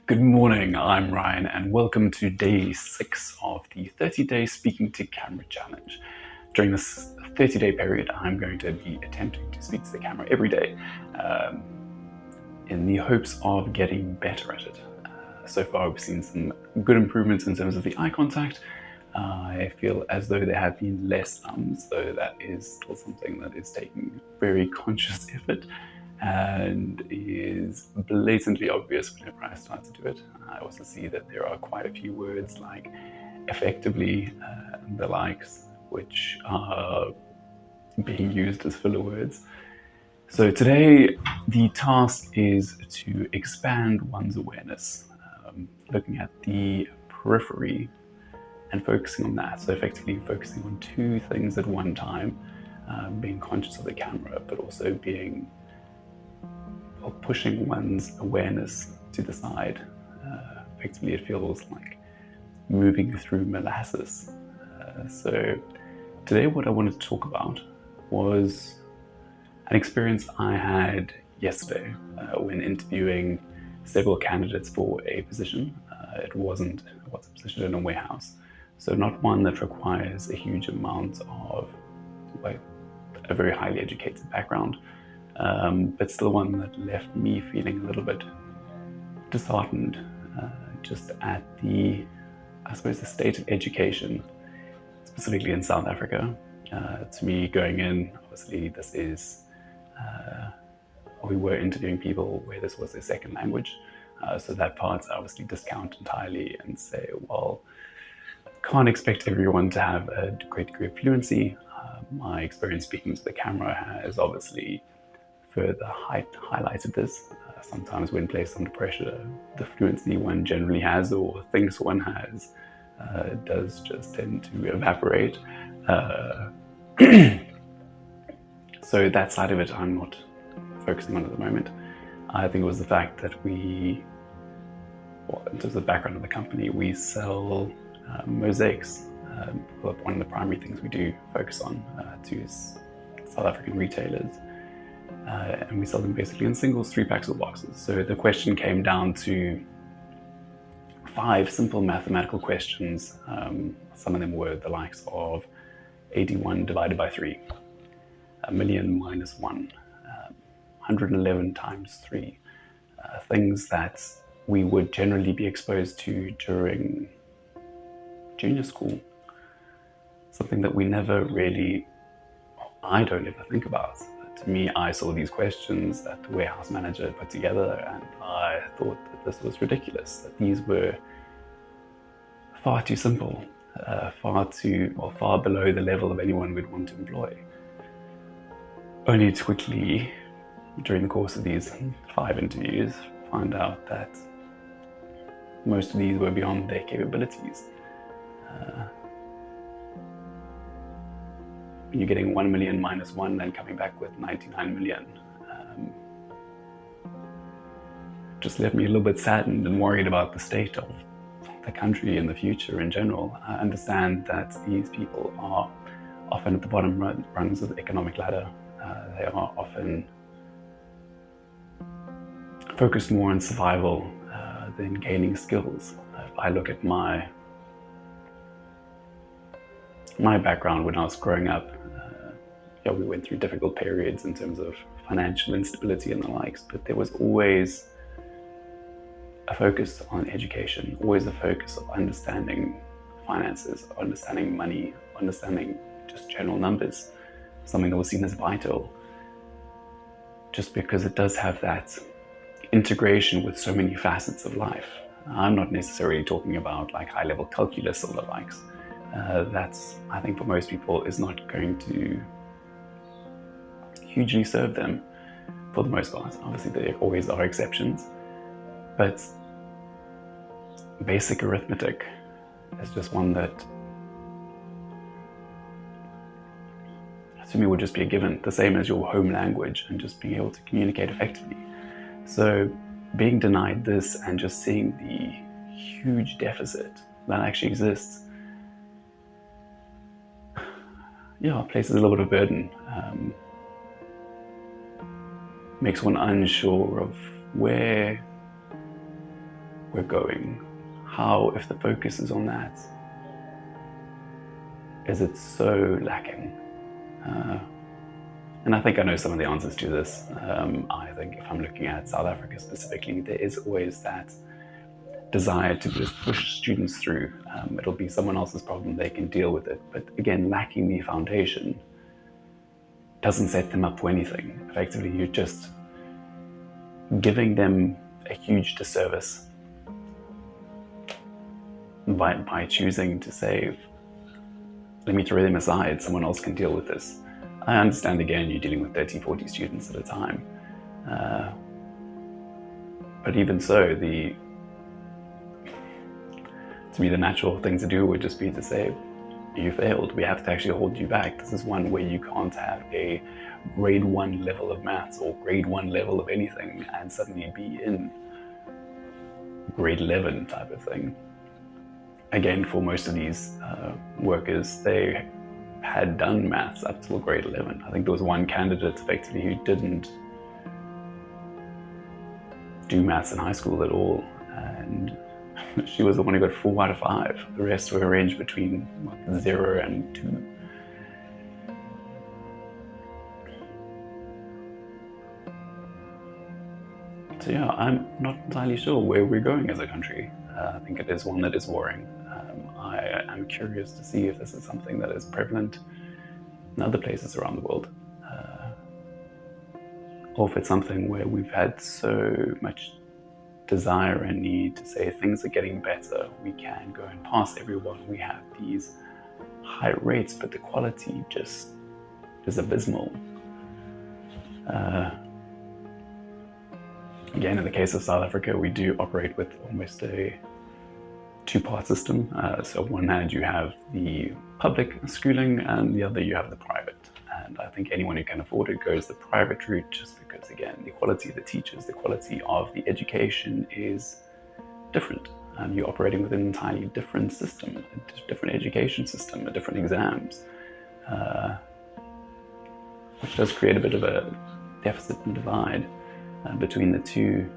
Good morning, I'm Ryan and welcome to day 6 of the 30-day Speaking to Camera Challenge. During this 30-day period, I'm going to be attempting to speak to the camera every day in the hopes of getting better at it. So far, we've seen some good improvements in terms of the eye contact. I feel as though there have been less ums, though that is still something that is taking very conscious effort and is blatantly obvious whenever I start to do it. I also see that there are quite a few words like effectively and the likes, which are being used as filler words. So today the task is to expand one's awareness, looking at the periphery and focusing on that. So effectively focusing on two things at one time, being conscious of the camera, but also being pushing one's awareness to the side. Effectively, it feels like moving through molasses. So today what I wanted to talk about was an experience I had yesterday when interviewing several candidates for a position. It was a position in a warehouse, so not one that requires a huge amount of a very highly educated background. But still one that left me feeling a little bit disheartened just at the state of education, specifically in South Africa. To me, going in, obviously this is, we were interviewing people where this was their second language. So that part I obviously discount entirely and say, well, can't expect everyone to have a great degree of fluency. My experience speaking to the camera has obviously further highlighted this. Sometimes when placed under pressure, the fluency one generally has or thinks one has does just tend to evaporate. So that side of it I'm not focusing on at the moment. I think it was the fact that in terms of the background of the company, we sell mosaics. One of the primary things we do focus on to South African retailers. And we sell them basically in singles, 3-packs or boxes. So the question came down to 5 simple mathematical questions. Some of them were the likes of 81 divided by 3, 1,000,000 minus 1, 111 times 3, things that we would generally be exposed to during junior school, something that we never really, I don't ever think about. To me, I saw these questions that the warehouse manager put together and I thought that this was ridiculous, that these were far too simple, far below the level of anyone we'd want to employ. Only to quickly, during the course of these 5 interviews, find out that most of these were beyond their capabilities. You're getting 1,000,000 minus 1, then coming back with 99 million. Just left me a little bit saddened and worried about the state of the country and the future in general. I understand that these people are often at the bottom rungs of the economic ladder. They are often focused more on survival than gaining skills. If I look at my background when I was growing up, we went through difficult periods in terms of financial instability and the likes, but there was always a focus on education, always a focus of understanding finances, understanding money, understanding just general numbers, something that was seen as vital, just because it does have that integration with so many facets of life. I'm not necessarily talking about like high-level calculus or the likes. That's, I think for most people, is not going to hugely serve them for the most part. Obviously there always are exceptions, but basic arithmetic is just one that to me would just be a given, the same as your home language and just being able to communicate effectively. So being denied this and just seeing the huge deficit that actually exists, places a little bit of burden, makes one unsure of where we're going? How, if the focus is on that, is it so lacking? And I think I know some of the answers to this. I think if I'm looking at South Africa specifically, there is always that desire to just push students through. It'll be someone else's problem, they can deal with it. But again, lacking the foundation doesn't set them up for anything. Effectively, you're just giving them a huge disservice by choosing to say, let me throw them aside, someone else can deal with this. I understand, again, you're dealing with 30, 40 students at a time. But even so, to me, the natural thing to do would just be to say, you failed. We have to actually hold you back. This is one where you can't have a grade 1 level of maths or grade 1 level of anything and suddenly be in grade 11 type of thing. Again, for most of these workers, they had done maths up till grade 11. I think there was one candidate effectively who didn't do maths in high school at all, and she was the one who got 4 out of 5. The rest were arranged between 0 and 2. So yeah, I'm not entirely sure where we're going as a country. I think it is one that is worrying. I am curious to see if this is something that is prevalent in other places around the world, or if it's something where we've had so much desire and need to say things are getting better, we can go and pass everyone, we have these high rates, but the quality just is abysmal. Again, in the case of South Africa, we do operate with almost a two-part system. So on one hand, you have the public schooling, and the other you have the private. And I think anyone who can afford it goes the private route, just because, again, the quality of the teachers, the quality of the education is different. You're operating with an entirely different system, a different education system, different exams, which does create a bit of a deficit and divide between the two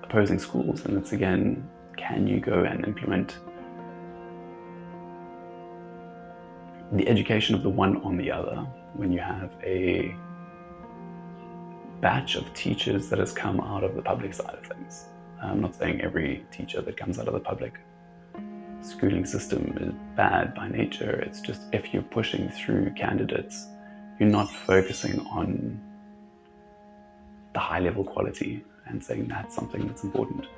opposing schools. And it's, again, can you go and implement the education of the one on the other when you have a batch of teachers that has come out of the public side of things? I'm not saying every teacher that comes out of the public schooling system is bad by nature. It's just if you're pushing through candidates, you're not focusing on the high level quality and saying that's something that's important.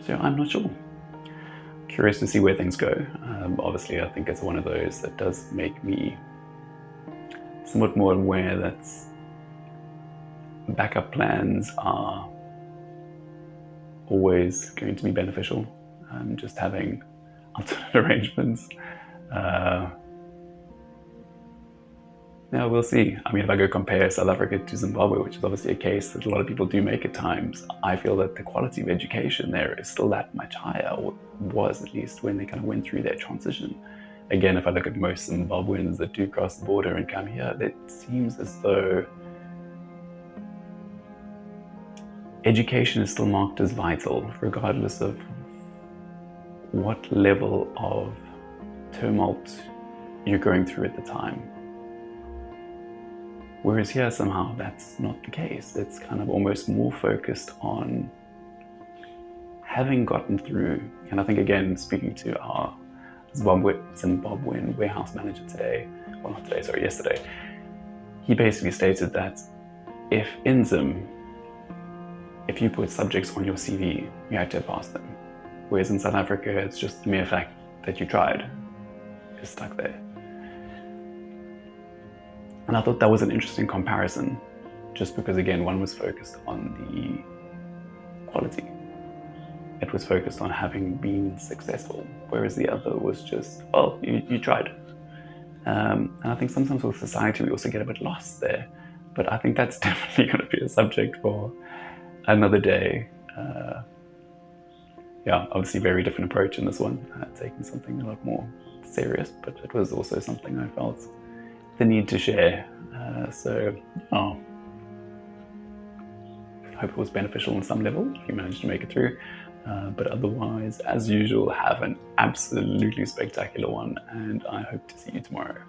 So I'm not sure. Curious to see where things go. Obviously, I think it's one of those that does make me somewhat more aware that backup plans are always going to be beneficial. Just having alternate arrangements. Yeah, we'll see. I mean, if I go compare South Africa to Zimbabwe, which is obviously a case that a lot of people do make at times, I feel that the quality of education there is still that much higher, or was at least when they kind of went through their transition. Again, if I look at most Zimbabweans that do cross the border and come here, it seems as though education is still marked as vital, regardless of what level of tumult you're going through at the time. Whereas here, somehow, that's not the case. It's kind of almost more focused on having gotten through. And I think, again, speaking to our Zimbabwean warehouse manager yesterday, he basically stated that if in Zim, if you put subjects on your CV, you had to pass them. Whereas in South Africa, it's just the mere fact that you tried is stuck there. And I thought that was an interesting comparison, just because, again, one was focused on the quality. It was focused on having been successful, whereas the other was just, well, you tried. And I think sometimes with society, we also get a bit lost there. But I think that's definitely going to be a subject for another day. Yeah, obviously very different approach in this one, taking something a lot more serious, but it was also something I felt the need to share. So hope it was beneficial on some level if you managed to make it through. But otherwise, as usual, have an absolutely spectacular one, and I hope to see you tomorrow.